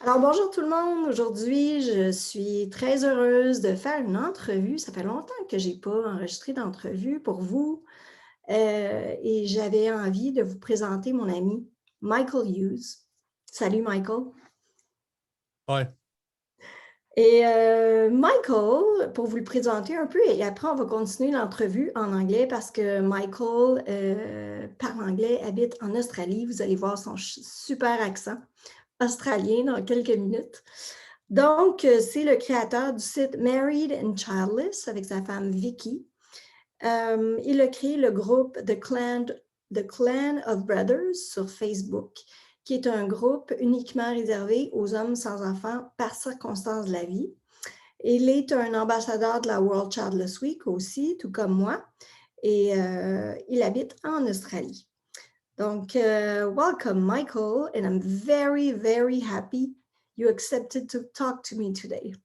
Alors, bonjour tout le monde. Aujourd'hui, je suis très heureuse de faire une entrevue. Ça fait longtemps que je n'ai pas enregistré d'entrevue pour vous et j'avais envie de vous présenter mon ami Michael Hughes. Salut Michael. Hi. Et Michael, pour vous le présenter un peu, et après on va continuer l'entrevue en anglais parce que Michael parle anglais, habite en Australie. Vous allez voir son super accent australien dans quelques minutes. Donc, c'est le créateur du site Married and Childless avec sa femme Vicky. Il a créé le groupe The Clan of Brothers sur Facebook, qui est un groupe uniquement réservé aux hommes sans enfants par circonstances de la vie. Il est un ambassadeur de la World Childless Week aussi, tout comme moi, et il habite en Australie. Donc, welcome, Michael, and I'm very, very happy you accepted to talk to me today.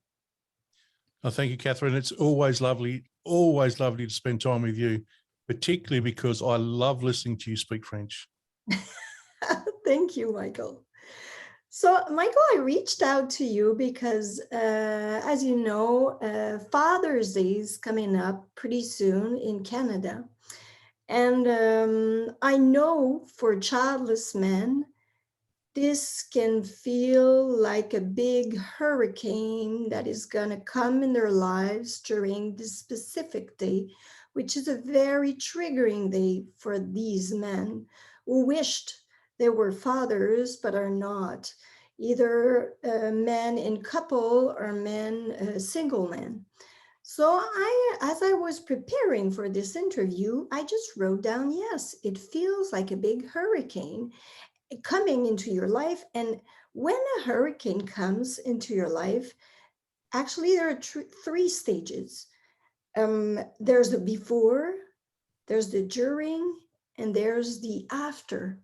Oh, thank you, Catherine. It's always lovely to spend time with you, particularly because I love listening to you speak French. Thank you, Michael. So, Michael, I reached out to you because, as you know, Father's Day is coming up pretty soon in Canada. And I know for childless men, this can feel like a big hurricane that is going to come in their lives during this specific day, which is a very triggering day for these men who wished they were fathers but are not, either men in couple or single men. So as I was preparing for this interview, I just wrote down, yes, it feels like a big hurricane coming into your life. And when a hurricane comes into your life, actually there are three stages. There's the before, there's the during, and there's the after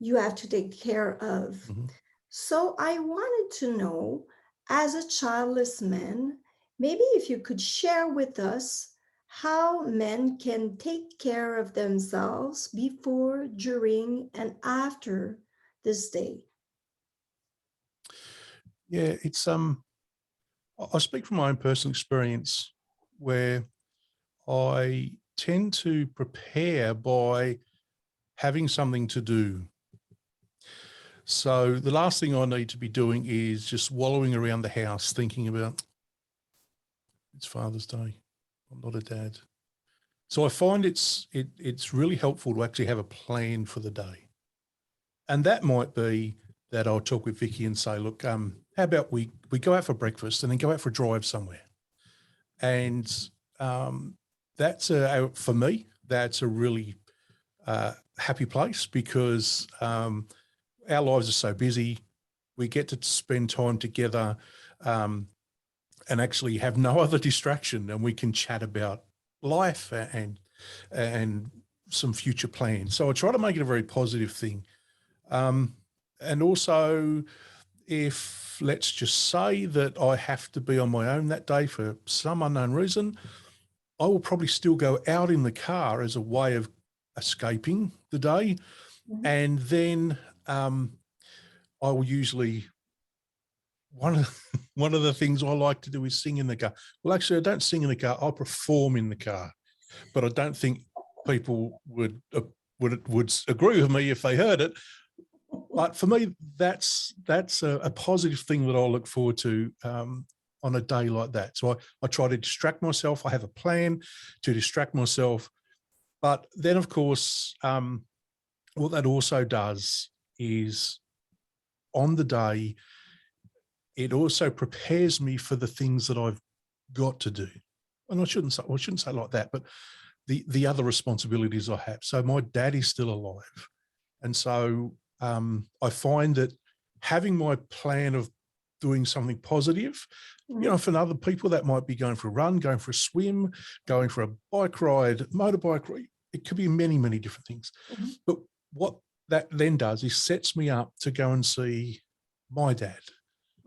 you have to take care of. Mm-hmm. So I wanted to know, as a childless man, maybe if you could share with us how men can take care of themselves before, during, and after this day. Yeah, it's I speak from my own personal experience where I tend to prepare by having something to do. So the last thing I need to be doing is just wallowing around the house thinking about, it's Father's Day, I'm not a dad. So I find it's really helpful to actually have a plan for the day. And that might be that I'll talk with Vicky and say, look, how about we go out for breakfast and then go out for a drive somewhere. And that's for me, that's a really happy place because our lives are so busy. We get to spend time together and actually have no other distraction, and we can chat about life and some future plans. So I try to make it a very positive thing. And also, if let's just say that I have to be on my own that day for some unknown reason, I will probably still go out in the car as a way of escaping the day. Mm-hmm. And then I will usually, one of the things I like to do is sing in the car. Well, actually, I don't sing in the car. I perform in the car, but I don't think people would agree with me if they heard it. But for me, that's a positive thing that I'll look forward to on a day like that. So I try to distract myself. I have a plan to distract myself. But then, of course, what that also does is on the day, it also prepares me for the things that I've got to do. And I shouldn't say it like that, but the other responsibilities I have. So my dad is still alive. And so I find that having my plan of doing something positive, mm-hmm. you know, for other people, that might be going for a run, going for a swim, going for a bike ride, motorbike ride. It could be many, many different things. Mm-hmm. But what that then does is sets me up to go and see my dad,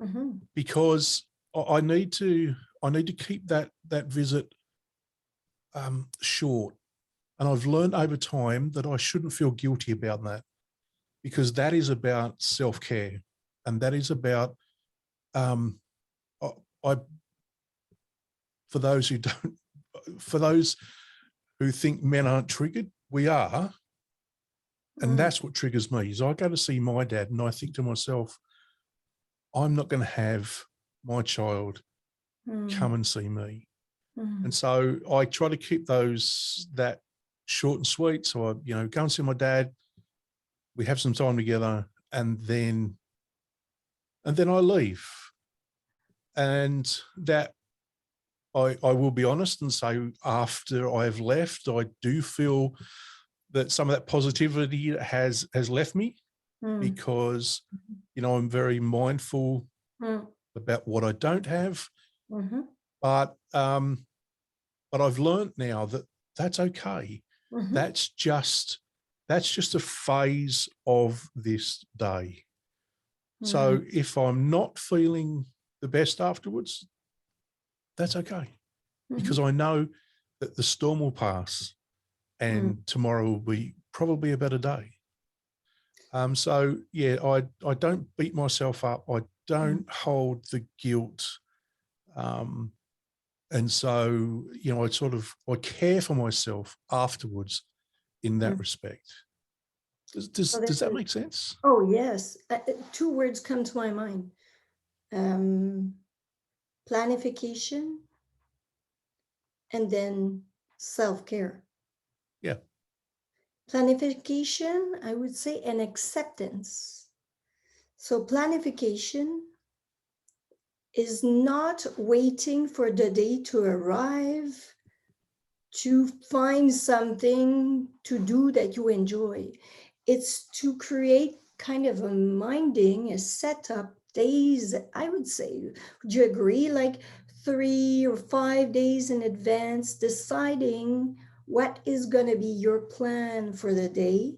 mm-hmm. because I need to keep that visit short. And I've learned over time that I shouldn't feel guilty about that, because that is about self-care, and that is about I for those who think men aren't triggered, we are. And that's what triggers me, is I go to see my dad and I think to myself, I'm not going to have my child come and see me. And so I try to keep that short and sweet. So I, go and see my dad. We have some time together, and then I leave. And that I will be honest and say, after I've left, I do feel that some of that positivity has left me, because, I'm very mindful about what I don't have. But I've learned now that that's okay. That's just a phase of this day. So if I'm not feeling the best afterwards, that's okay, because I know that the storm will pass and tomorrow will be probably a better day. So yeah, I don't beat myself up. I don't hold the guilt. And so, I care for myself afterwards in that respect. Does that make sense? Oh, yes. Two words come to my mind. Planification and then self-care. Yeah. Planification, I would say, and acceptance. So planification is not waiting for the day to arrive to find something to do that you enjoy. It's to create kind of a minding, a setup days, I would say. Would you agree? Like 3 or 5 days in advance, deciding what is going to be your plan for the day,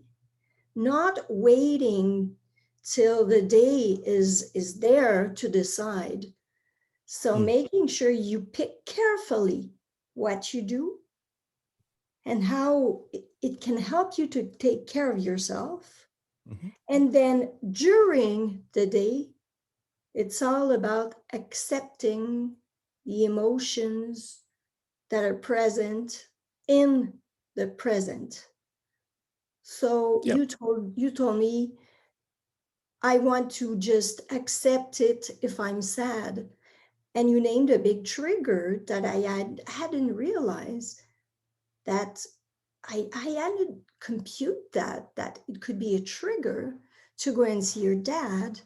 not waiting till the day is there to decide. So making sure you pick carefully what you do and how it can help you to take care of yourself. And then during the day, it's all about accepting the emotions that are present in the present. So you told me, I want to just accept it if I'm sad. And you named a big trigger that I hadn't realized, that I hadn't compute that it could be a trigger to go and see your dad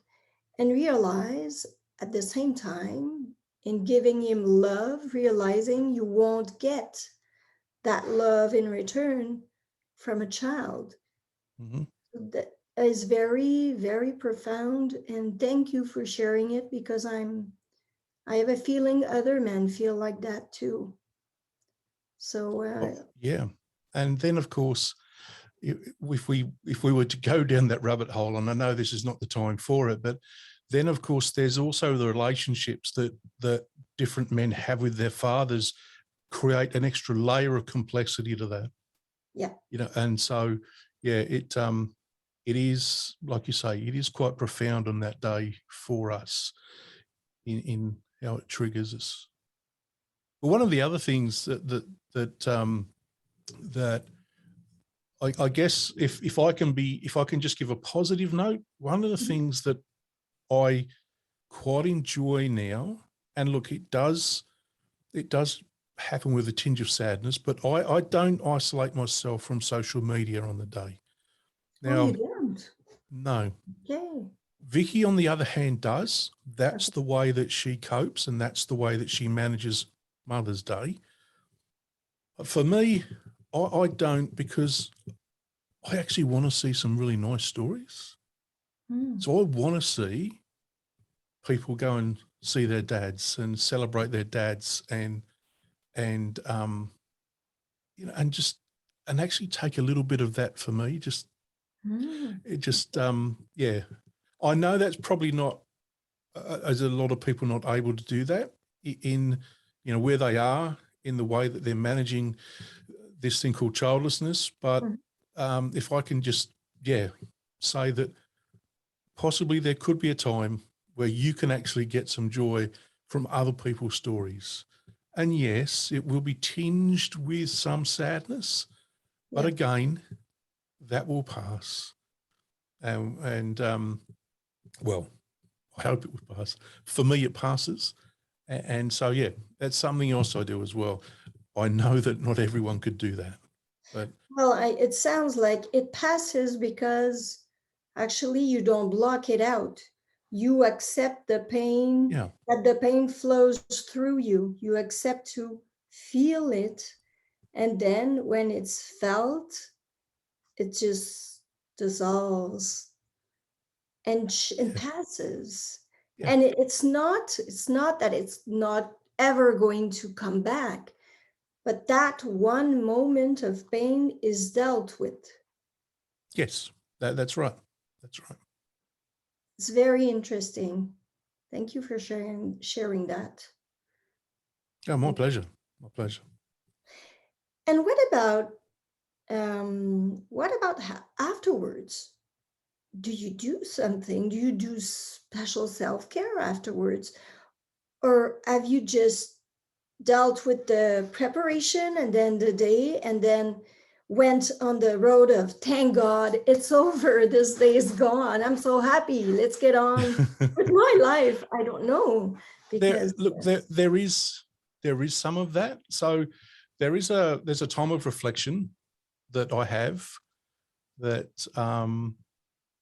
and realize at the same time, in giving him love, realizing you won't get that love in return from a child. That is very, very profound. And thank you for sharing it, because I have a feeling other men feel like that too. So yeah. And then of course, if we were to go down that rabbit hole, and I know this is not the time for it, but then of course there's also the relationships that different men have with their fathers create an extra layer of complexity to that. Yeah. And so it is, like you say, it is quite profound on that day for us in how it triggers us. But one of the other things that I guess if I can just give a positive note, one of the things that I quite enjoy now, and look, it does happen with a tinge of sadness, but I don't isolate myself from social media on the day. Now, you don't? no. Okay. Vicky, on the other hand, does. That's the way that she copes, and that's the way that she manages Mother's Day. For me, I don't, because I actually want to see some really nice stories. So I want to see people go and see their dads and celebrate their dads and actually take a little bit of that for me. I know that's probably not, as a lot of people not able to do that in, where they are in the way that they're managing this thing called childlessness. But if I can just, say that possibly there could be a time where you can actually get some joy from other people's stories. And yes, it will be tinged with some sadness, but again, that will pass. Well, I hope it will pass. For me, it passes. And so, yeah, that's something else I do as well. I know that not everyone could do that, but Well, it sounds like it passes because actually you don't block it out. You accept the pain, yeah, that the pain flows through you. You accept to feel it. And then when it's felt, it just dissolves and yeah, passes. yeah, And it's not that it's not ever going to come back, but that one moment of pain is dealt with. yes, that's right. That's right. It's very interesting. Thank you for sharing that. Oh, my pleasure. My pleasure. And what about afterwards? Do you do something? Do you do special self-care afterwards? Or have you just dealt with the preparation and then the day and then went on the road of thank God it's over, this day is gone, I'm so happy, let's get on with my life? I don't know, because there is some of that. So there's a time of reflection that I have that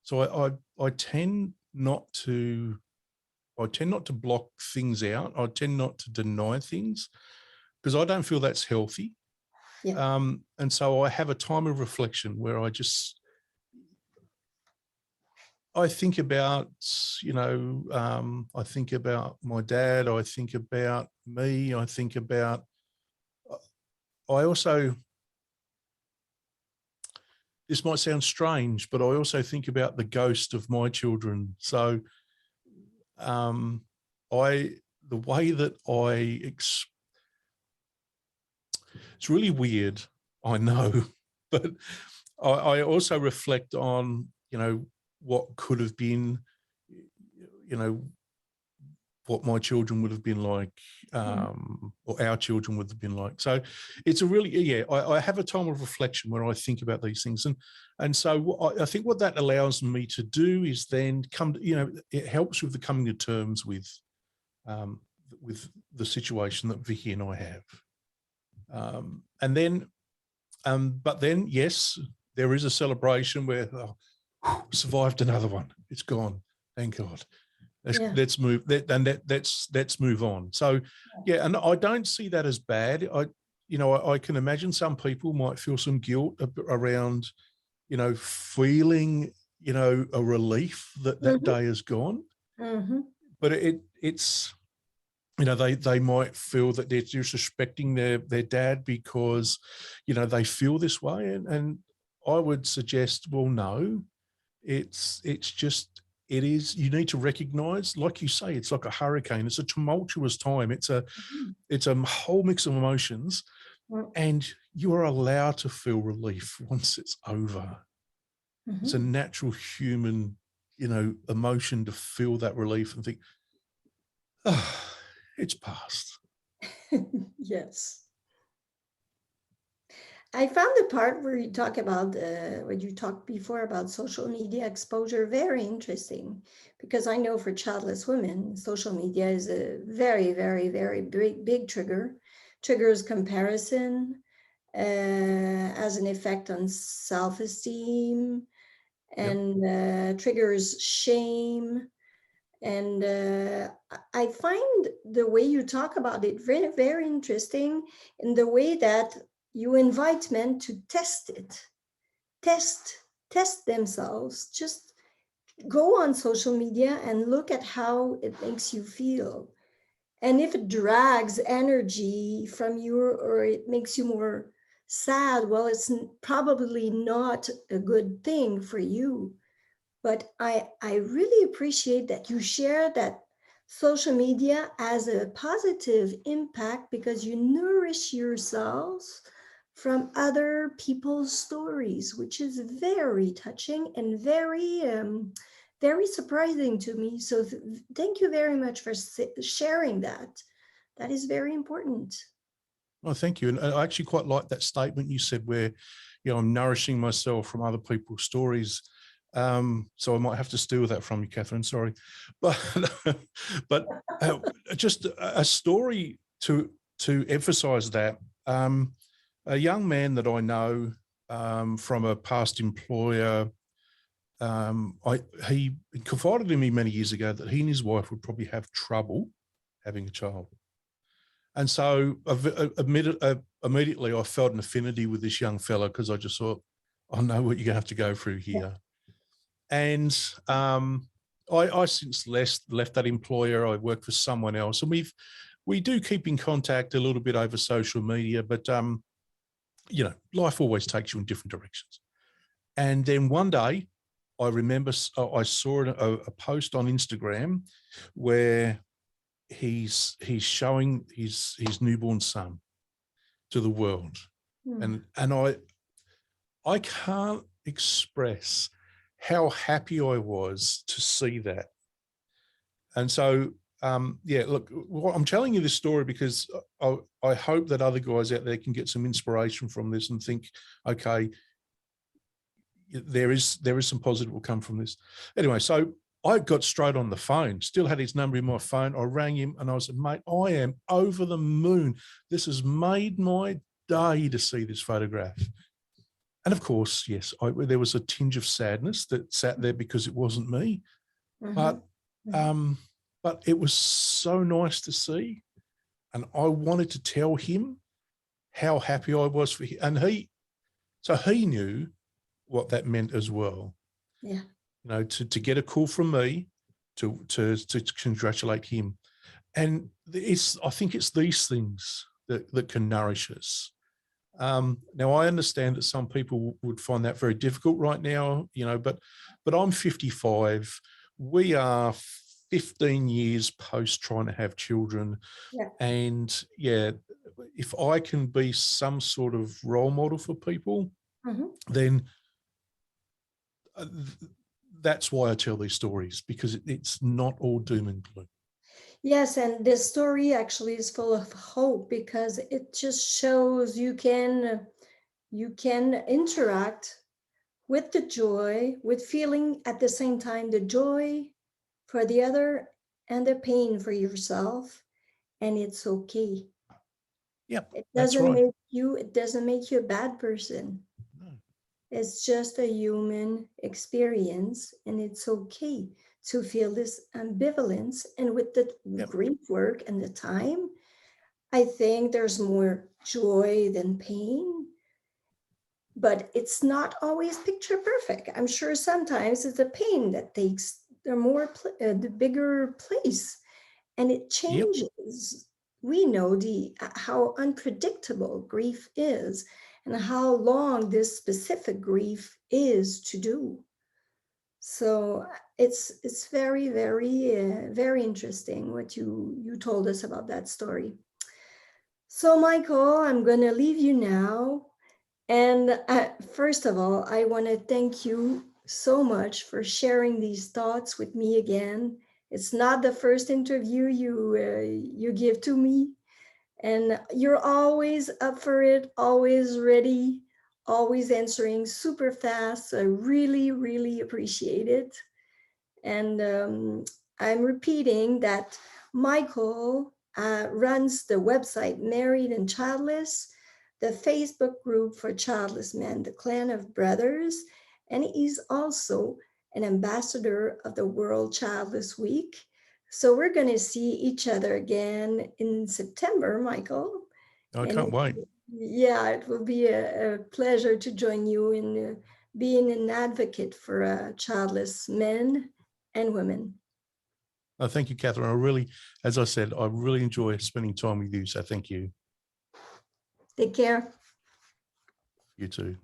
so I tend not to block things out. I tend not to deny things because I don't feel that's healthy. yeah. And so I have a time of reflection where I think about, I think about my dad, I think about me, I also, this might sound strange, but I also think about the ghost of my children. So the way that it's really weird, I know, but I also reflect on, what could have been, what my children would have been like, or our children would have been like. So it's a really, I have a time of reflection where I think about these things. And so I think what that allows me to do is then it helps with the coming to terms with the situation that Vicky and I have. But then, yes, there is a celebration where survived another one. It's gone. Thank God. Let's move. Let's move on. So, yeah, and I don't see that as bad. I can imagine some people might feel some guilt around, feeling, a relief that day is gone. Mm-hmm. But it's they might feel that they're disrespecting their dad because, they feel this way. And I would suggest, well, no, it's just, it is, you need to recognize, like you say, it's like a hurricane. It's a tumultuous time. It's a whole mix of emotions, and you are allowed to feel relief once it's over. Mm-hmm. It's a natural human, emotion to feel that relief and think, oh, it's past. Yes. I found the part where you talk about what you talked before about social media exposure very interesting, because I know for childless women, social media is a very, very, very big triggers comparison, has an effect on self-esteem, and triggers shame. And I find the way you talk about it very, very interesting, in the way that you invite men to test it, test themselves. Just go on social media and look at how it makes you feel. And if it drags energy from you or it makes you more sad, well, it's probably not a good thing for you. But I really appreciate that you share that social media has a positive impact because you nourish yourselves from other people's stories, which is very touching and very very surprising to me. So thank you very much for sharing that. That is very important. Well, thank you. And I actually quite like that statement you said where, I'm nourishing myself from other people's stories. So I might have to steal that from you, Catherine, sorry. But just a story to emphasize that. A young man that I know from a past employer, he confided in me many years ago that he and his wife would probably have trouble having a child. And so immediately I felt an affinity with this young fella because I just thought, I know what you're going to have to go through here. And I since left that employer. I work for someone else, and we do keep in contact a little bit over social media, but life always takes you in different directions. And then one day, I remember I saw a post on Instagram where he's showing his newborn son to the world, and I can't express how happy I was to see that. And so look, I'm telling you this story because I hope that other guys out there can get some inspiration from this and think, okay, there is some positive will come from this. Anyway, so I got straight on the phone, still had his number in my phone. I rang him and I said, mate, I am over the moon. This has made my day to see this photograph. And of course, yes, there was a tinge of sadness that sat there because it wasn't me. But it was so nice to see. And I wanted to tell him how happy I was for him. And he knew what that meant as well. Yeah. To get a call from me to congratulate him. And I think it's these things that can nourish us. Now I understand that some people would find that very difficult right now, but I'm 55. We are 15 years post trying to have children. Yeah. And if I can be some sort of role model for people, then that's why I tell these stories, because it's not all doom and gloom. Yes, and this story actually is full of hope because it just shows you can interact with the joy, with feeling at the same time the joy for the other and the pain for yourself, and it's okay. Yep, it that's doesn't right. it doesn't make you a bad person. No. It's just a human experience, and it's okay to feel this ambivalence. And with the grief work and the time, I think there's more joy than pain, but it's not always picture perfect. I'm sure sometimes it's the pain that takes the bigger place, and it changes. We know how unpredictable grief is and how long this specific grief is to do. So it's very, very, very interesting what you told us about that story. So Michael, I'm going to leave you now. And first of all, I want to thank you so much for sharing these thoughts with me again. It's not the first interview you give to me, and you're always up for it, always ready, always answering super fast. So I really, really appreciate it. And I'm repeating that Michael runs the website Married and Childless, the Facebook group for childless men, the Clan of Brothers, and he's also an ambassador of the World Childless Week. So we're going to see each other again in September, Michael. I can't wait. Yeah, it will be a pleasure to join you in being an advocate for childless men and women. Oh, thank you, Catherine. As I said, I really enjoy spending time with you. So thank you. Take care. You too.